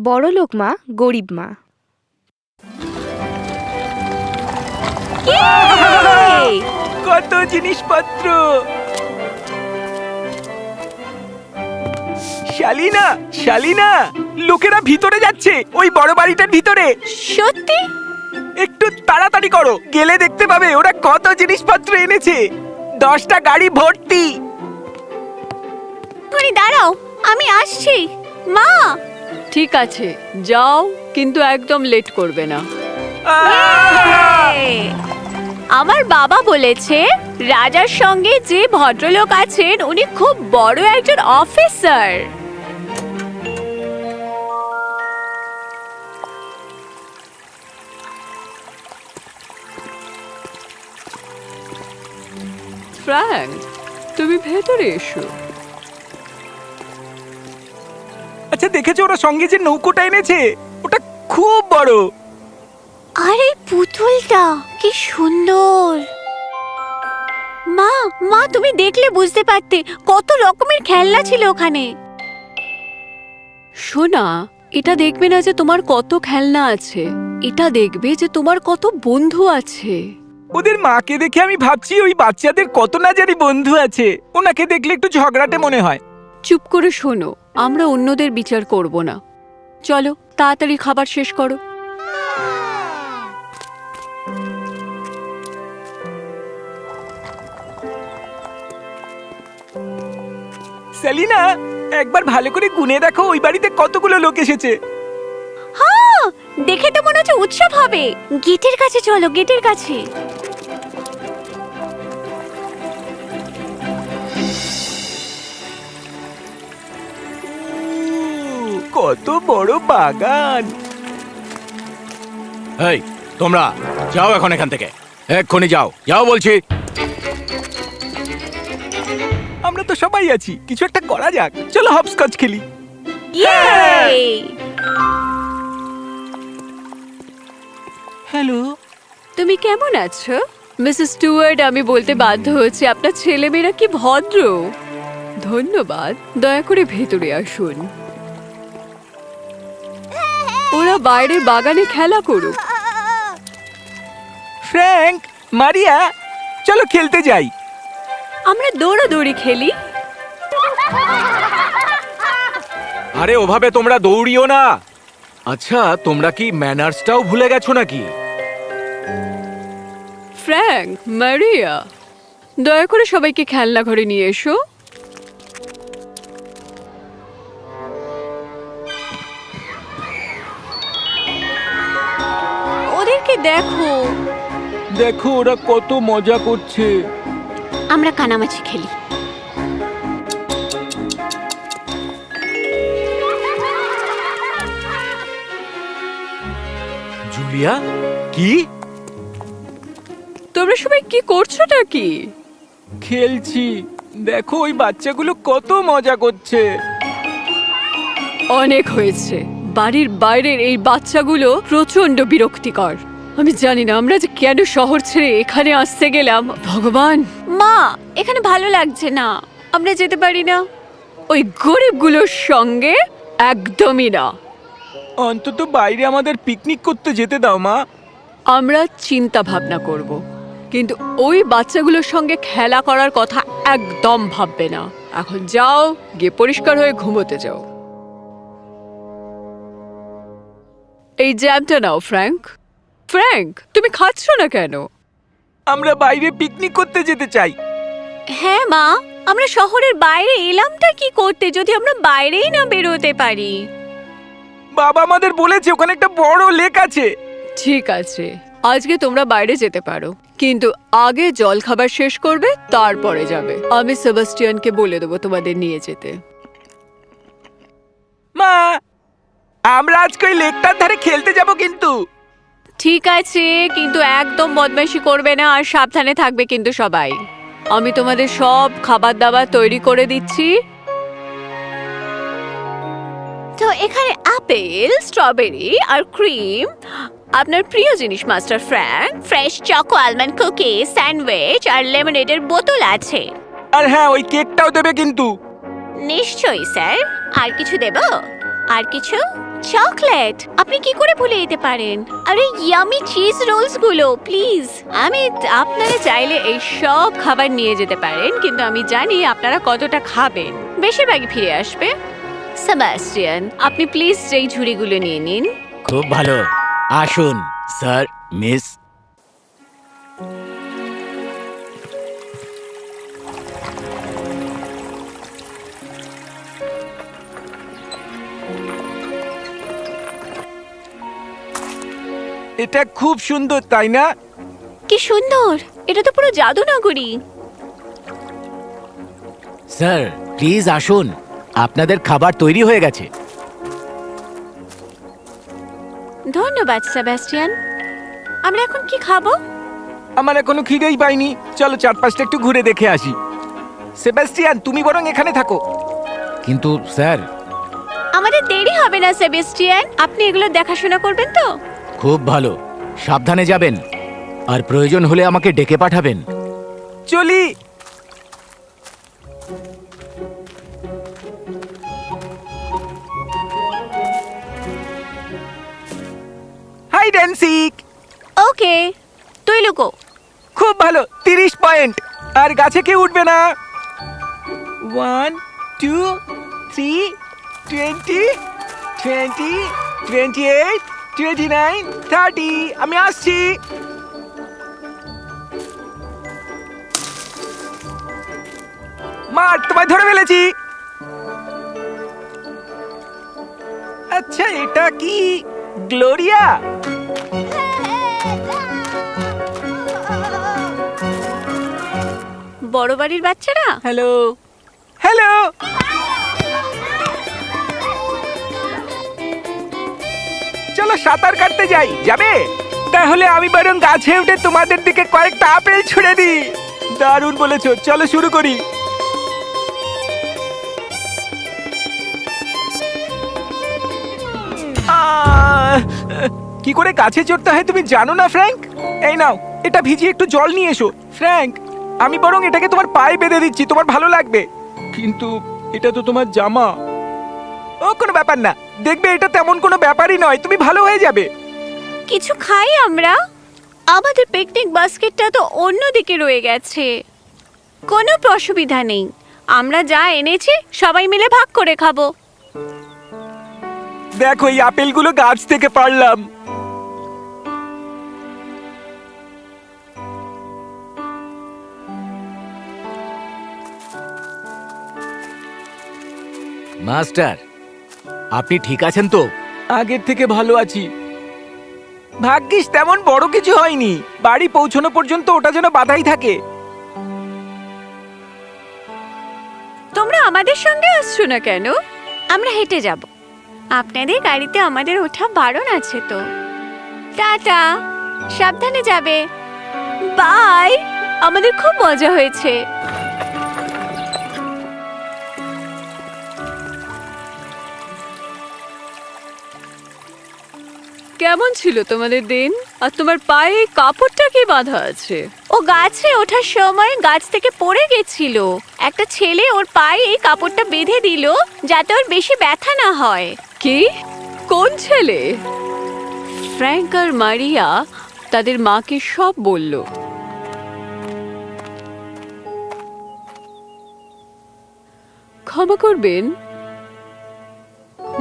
বড়লোক মা, গরিব মা। কত জিনিসপত্র! শালিনা, শালিনা, লোকেরা ভিতরে যাচ্ছে, ওই বড় বাড়িটার ভিতরে। সত্যি? একটু তাড়াতাড়ি করো, গেলে দেখতে পাবে ওরা কত জিনিসপত্র এনেছে। 10টা গাড়ি ভর্তি। তুমি দাঁড়াও, আমি আসছি। মা, ঠিক আছে, যাও, কিন্তু একদম লেট করবে না। আমার বাবা বলেছে রাজার সঙ্গে যে ভদ্রলোক আছেন উনি খুব বড় একজন অফিসার। ফ্র্যাঙ্ক, তুমি ভেতরে এসো। আচ্ছা, দেখেছো ওরা সঙ্গে যে নৌকোটা এনেছে? ওটা খুব বড়। আরে পুতুলটা কি সুন্দর! মা, মা, তুমি দেখলে বুঝতে পারতে কত রকমের খেলনা ছিল ওখানে। সোনা, এটা দেখবে না যে তোমার কত খেলনা আছে, এটা দেখবে যে তোমার কত বন্ধু আছে। ওদের মাকে দেখে আমি ভাবছি ওই বাচ্চাদের কত না জানি বন্ধু আছে। ওনাকে দেখলে একটু ঝগড়াটে মনে হয়। চুপ করে শোনো, আমরা অন্যদের বিচার করব না। চলো, তাড়াতাড়ি খাবার শেষ করো। সেলিনা, একবার ভালো করে গুনে দেখো ওই বাড়িতে কতগুলো লোক এসেছে। হ্যাঁ, দেখে তো মনে হচ্ছে উৎসব হবে। গেটের কাছে চলো, গেটের কাছে। কত বড় বাগান! এই, তোমরা যাও এখন এখান থেকে, এক্ষুনি যাও, যাও বলছি। আমরা তো সবাই আছি, কিছু একটা করা যাক। চলো হপস্কচ খেলি। হ্যালো, তুমি কেমন আছো মিসেস স্টুয়ার্ট? আমি বলতে বাধ্য হচ্ছি, আপনার ছেলেমেয়েরা কি ভদ্র। ধন্যবাদ, দয়া করে ভেতরে আসুন। ওরা বাইরে বাগানে খেলা করুক। ফ্র্যাঙ্ক, মারিয়া, চলো খেলতে যাই। আমরা দৌড়াদৌড়ি খেলি। আরে ওভাবে তোমরা দৌড়িও না। আচ্ছা, তোমরা কি ম্যানার্সটাও ভুলে গেছো নাকি? ফ্র্যাঙ্ক, মারিয়া, দয়া করে সবাইকে খেলনা ঘরে নিয়ে এসো। ওদেরকে দেখো। দেখো ওরা কত মজা করছে। আমরা কানামাছি খেলি। জুলিয়া, কি? তোমরা সবাই কি করছোটা কি? খেলছি। দেখো ওই বাচ্চাগুলো কত মজা করছে। অনেক হয়েছে। বাড়ির বাইরের এই বাচ্চাগুলো প্রচন্ড বিরক্তিকর। আমি জানি না আমরা যে কেন শহর ছেড়ে এখানে আসতে গেলাম। ভগবান! মা, এখানে ভালো লাগছে না, আমরা যেতে পারি না? ওই গরিবগুলোর সঙ্গে একদমই না। অন্তত বাইরে আমাদের পিকনিক করতে যেতে দাও মা। আমরা চিন্তা ভাবনা করব, কিন্তু ওই বাচ্চাগুলোর সঙ্গে খেলা করার কথা একদম ভাববে না। এখন যাও, গিয়ে পরিষ্কার হয়ে ঘুমোতে যাও। এই জ্যামটা নাও ফ্র্যাঙ্ক। ফ্র্যাঙ্ক, তুমি খাচ্ছ না কেন? আমরা বাইরে পিকনিক করতে যেতে চাই। হ্যাঁ মা, আমরা শহরের বাইরে এলামটা কি করতে যদি আমরা বাইরেই না বেরোতে পারি? বাবা আমাদের বলেছে ওখানে একটা বড় লেক আছে। ঠিক আছে, আজকে তোমরা বাইরে যেতে পারো, কিন্তু আগে জল খাবার শেষ করবে, তারপরে যাবে। আমি সেবাস্টিয়ানকে বলে দেবো তোমাদের নিয়ে যেতে। মা, আমরা আজকে ওই লেকটার ধারে খেলতে যাব কিন্তু। ঠিক আছে, কিন্তু একদম বদমাইশি করবে না আর সাবধানে থাকবে কিন্তু সবাই। আমি তোমাদের সব খাবার দাবার তৈরি করে দিচ্ছি। তো এখানে আপেল, স্ট্রবেরি আর ক্রিম, আপনার প্রিয় জিনিস master Frank, fresh choco almond cookie, sandwich আর লেমনেডের বোতল আছে। আর হ্যাঁ, ওই কেকটাও দেবে কিন্তু। নিশ্চয়ই স্যার। আর কিছু দেব? আর কিছু? চকলেট আপনি কি করে ভুলে যেতে পারেন? আরে ইয়ামি চিজ রোলস গুলো প্লিজ। আমি আপনারা চাইলে এই সব খাবার নিয়ে যেতে পারেন, কিন্তু আমি জানি আপনারা কতটা খাবেন। বেশিরভাগই ফিরে আসবে। সেবাস্টিয়ান, আপনি প্লিজ যেই ঝুড়িগুলো নিয়ে নিন। খুব ভালো। আসুন স্যার, মিস। এটা খুব সুন্দর, তাই না? কি সুন্দর, এটা তো পুরো জাদু নগরী। স্যার প্লিজ আসুন, আপনাদের খাবার তৈরি হয়ে গেছে। ধন্যবাদ সেবাস্টিয়ান। আমরা এখন কি খাবো? আমার এখনো খিদেই পাইনি। চলো চারপাশটা একটু ঘুরে দেখে আসি। সেবাস্টিয়ান, তুমি বরং এখানে থাকো। কিন্তু স্যার। আমাদের দেরি হবে না সেবাস্টিয়ান, আপনি এগুলো দেখাশোনা করবেন তো? খুব ভালো, সাবধানে যাবেন, আর প্রয়োজন হলে আমাকে ডেকে পাঠাবেন। চলি। হাই ড্যান্সিক। ওকে, তুই লুকো। খুব ভালো, 30 পয়েন্ট। আর গাছে কেউ উঠবে না। 1 2 3 20 20 28 29 30। আমি আসছি। মার, তোমায় ধরে ফেলেছি। আচ্ছা, এটা কি গ্লোরিয়া? বড় বাড়ির বাচ্চারা, হ্যালো হ্যালো। চলো সাঁতার কাটতে যাই, যাবে? তাহলে আমি বরং গাছে উঠে তোমাদের দিকে কয়েকটা আপেল ছুঁড়ে দিই। দারুণ বলেছো, চলো শুরু করি। কি করে গাছে চড়তে হয় তুমি জানো না ফ্র্যাঙ্ক? এই নাও, এটা ভিজিয়ে একটু জল নিয়ে এসো। ফ্র্যাঙ্ক, আমি বরং এটাকে তোমার পায়ে বেঁধে দিচ্ছি, তোমার ভালো লাগবে। কিন্তু এটা তো তোমার জামা। ও কোনো ব্যাপার না, দেখবে এটা তেমন কোনো ব্যাপারই নয়, তুমি ভালো হয়ে যাবে। কিছু খাই আমরা? আমাদের পিকনিক বাস্কেটটা তো অন্যদিকে রয়ে গেছে। কোনো অসুবিধা নেই, আমরা যা এনেছি সবাই মিলে ভাগ করে খাবো। দেখো, এই আপেলগুলো গাছ থেকে পারলাম। মাস্টার, আপনি ঠিক আছেন তো? আগের থেকে ভালো আছি। ভাগ্যিস তেমন বড় কিছু হয়নি। বাড়ি পৌঁছানো পর্যন্ত ওটা যেন বাধাই থাকে। তোমরা আমাদের সঙ্গে আসছো না কেন? আমরা হেঁটে যাব। আপনাদের গাড়িতে আমাদের ওঠা বারণ আছে তো। টাটা, সাবধানে যাবে। বাই। আমাদের খুব মজা হয়েছে। কেমন ছিল তোমাদের দিন? আর তোমার পায়ে কাপড়টা কি বাঁধা আছে? ও গাছে ওঠার সময় গাছ থেকে পড়ে গেছিল। একটা ছেলে ওর পায়ে এই কাপড়টা বেঁধে দিল যাতে ওর বেশি ব্যথা না হয়। কি? কোন ছেলে? ফ্র্যাঙ্ক আর মারিয়া তাদের মাকে সব বলল। ক্ষমা করবেন।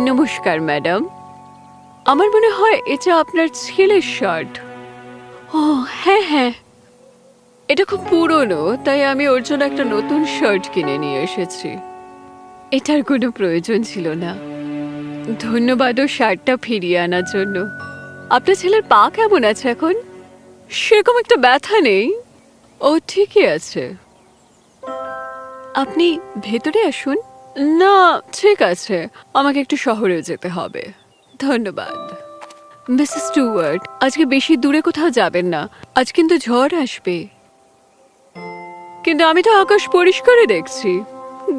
নমস্কার ম্যাডাম, আমার মনে হয় এটা আপনার ছেলের শার্ট। ও হ্যাঁ হ্যাঁ, এটা খুব পুরনো, তাই আমি ওর জন্য একটা নতুন শার্ট কিনে নিয়ে এসেছি। এটার কোনো প্রয়োজন ছিল না। ধন্যবাদ ও শার্টটা ফিরিয়ে আনার জন্য। আপনার ছেলের পা কেমন আছে এখন? সেরকম একটা ব্যথা নেই, ও ঠিকই আছে। আপনি ভেতরে আসুন। না ঠিক আছে, আমাকে একটু শহরে যেতে হবে। ধন্যবাদ। মিসেস স্টুয়ার্ট, আজকে বেশি দূরে কোথাও যাবেন না, আজ কিন্তু ঝড় আসবে। কিন্তু আমি তো আকাশ পরিষ্কারই দেখছি।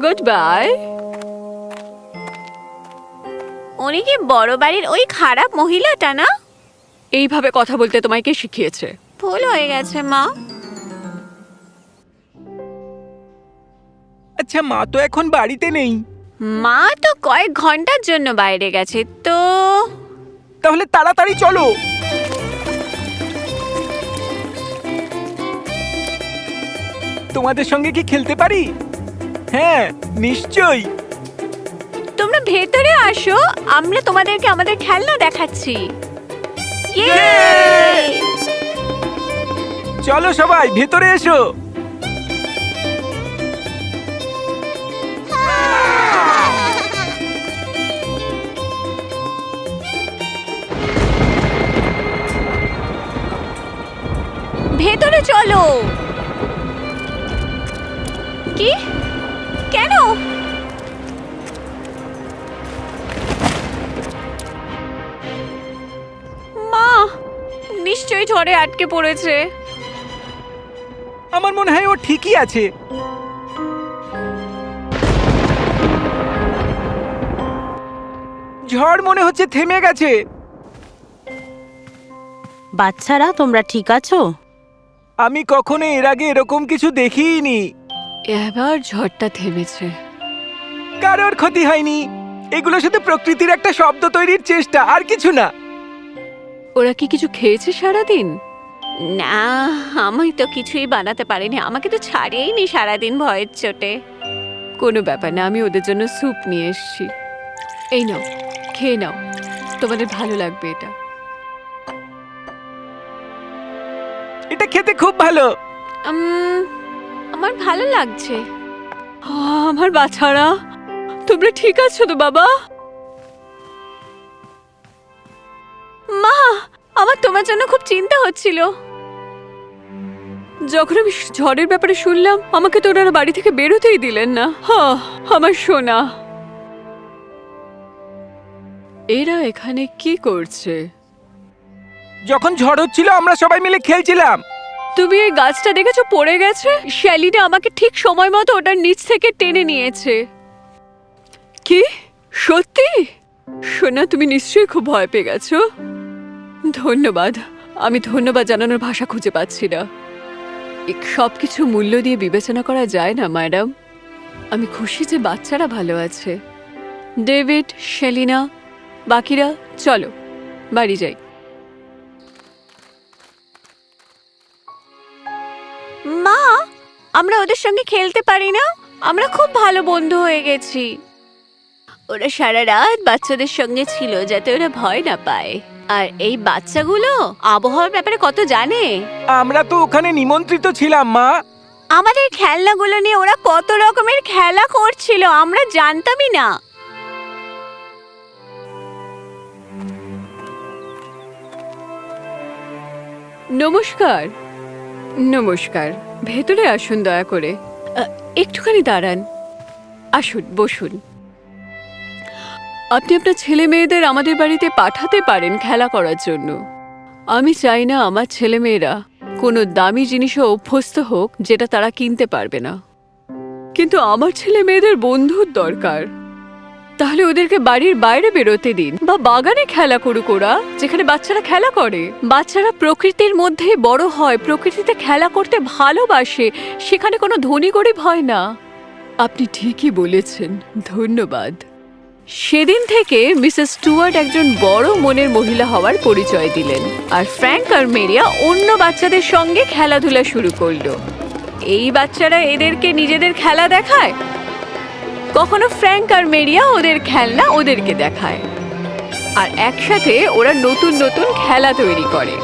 Good bye. উনি কি বড় বাড়ির ওই খারাপ মহিলাটা না? এইভাবে কথা বলতে তোমায় কে শিখিয়েছে? ভুল হয়ে গেছে মা। আচ্ছা, মা তো এখন বাড়িতে নেই। মা তো কয়েক ঘন্টার জন্য বাইরে গেছে তো। তাহলে তাড়াতাড়ি চলো। তোমাদের সঙ্গে কি খেলতে পারি? হ্যাঁ, নিশ্চয়ই। তোমরা ভেতরে আসো, আমরা তোমাদেরকে আমাদের খেলনা দেখাচ্ছি। চলো সবাই ভেতরে এসো। ভেতরে চলো। কি? কেন? মা নিশ্চয়ই ঝড়ে আটকে পড়েছে। আমার মনে হয় ও ঠিকই আছে। ঝড় মনে হচ্ছে থেমে গেছে। বাচ্চারা তোমরা ঠিক আছো? আমি কখনো এর আগে এরকম কিছু দেখিনি। এবার ঝড়টা থেমেছে। কারোর ক্ষতি হয়নি। এগুলো শুধু প্রকৃতির একটা শব্দ তৈরির চেষ্টা, আর কিছু না। ওরা কি কিছু খেয়েছে সারাদিন? না, আমি তো কিছুই বানাতে পারিনি, আমাকে তো ছাড়েইনি সারাদিন ভয়ের চোটে। কোনো ব্যাপার না, আমি ওদের জন্য স্যুপ নিয়ে এসেছি। এই নাও, খেয়ে নাও, তোমাদের ভালো লাগবে এটা। এটা খেতে খুব ভালো। আমার ভালো লাগছে। আমার বাচ্চারা, তোমরা ঠিক আছো তো বাবা? মা, আমার তোমার জন্য খুব চিন্তা হচ্ছিল। যখন আমি ঝড়ের ব্যাপারে শুনলাম, আমাকে তো ওনারা বাড়ি থেকে বেরোতেই দিলেন না। আমার সোনা। এরা এখানে কি করছে? যখন ঝড় হচ্ছিল আমরা সবাই মিলে খেলছিলাম। তুমি এই গাছটা দেখেছো পড়ে গেছে? শ্যালিনা আমাকে ঠিক সময় মতো ওটার নিচ থেকে টেনে নিয়েছে। কি সত্যি? সোনা, তুমি নিশ্চয়ই খুব ভয় পেয়ে গেছো। ধন্যবাদ। আমি ধন্যবাদ জানানোর ভাষা খুঁজে পাচ্ছি না। সবকিছু মূল্য দিয়ে বিবেচনা করা যায় না ম্যাডাম। আমি খুশি যে বাচ্চারা ভালো আছে। ডেভিড, শ্যালিনা, বাকিরা চলো বাড়ি যাই। মা, আমরা ওদের সঙ্গে খেলতে পারি না? আমরা খুব ভালো বন্ধু হয়ে গেছি। ওরা সারা রাত বাচ্চাদের সঙ্গে ছিল যাতে ওরা ভয় না পায়। আর এই বাচ্চাগুলো আবহাওয়ার ব্যাপারে কত জানে। আমরা তো ওখানে নিমন্ত্রিত ছিলাম মা। আমাদের খেলনাগুলো নিয়ে ওরা কত রকমের খেলা করছিল, আমরা জানতামই না। নমস্কার। নমস্কার, ভেতরে আসুন দয়া করে। একটুখানি দাঁড়ান। আসুন, বসুন। আপনি আপনার ছেলে মেয়েদের আমাদের বাড়িতে পাঠাতে পারেন খেলা করার জন্য। আমি চাই না আমার ছেলে মেয়েরা কোনো দামি জিনিসে অভ্যস্ত হোক যেটা তারা কিনতে পারবে না। কিন্তু আমার ছেলে মেয়েদের বন্ধুর দরকার। তাহলে ওদেরকে বাড়ির বাইরে বেরোতে দিন, বা বাগানে খেলা করুক ওরা, যেখানে বাচ্চারা খেলা করে। বাচ্চারা প্রকৃতির মধ্যে বড় হয়, প্রকৃতিতে খেলা করতে ভালোবাসে, সেখানে কোনো ধনী গরিব হয় না। আপনি ঠিকই বলেছেন, ধন্যবাদ। সেদিন থেকে মিসেস স্টুয়ার্ট একজন বড় মনের মহিলা হওয়ার পরিচয় দিলেন, আর ফ্র্যাঙ্ক আর মেরিয়া অন্য বাচ্চাদের সঙ্গে খেলাধুলা শুরু করলো। এই বাচ্চারা এদেরকে নিজেদের খেলা দেখায়, কখনো ফ্র্যাঙ্ক আর মেরিয়া ওদের খেলনা ওদেরকে দেখায়, আর একসাথে ওরা নতুন নতুন খেলা তৈরি করে।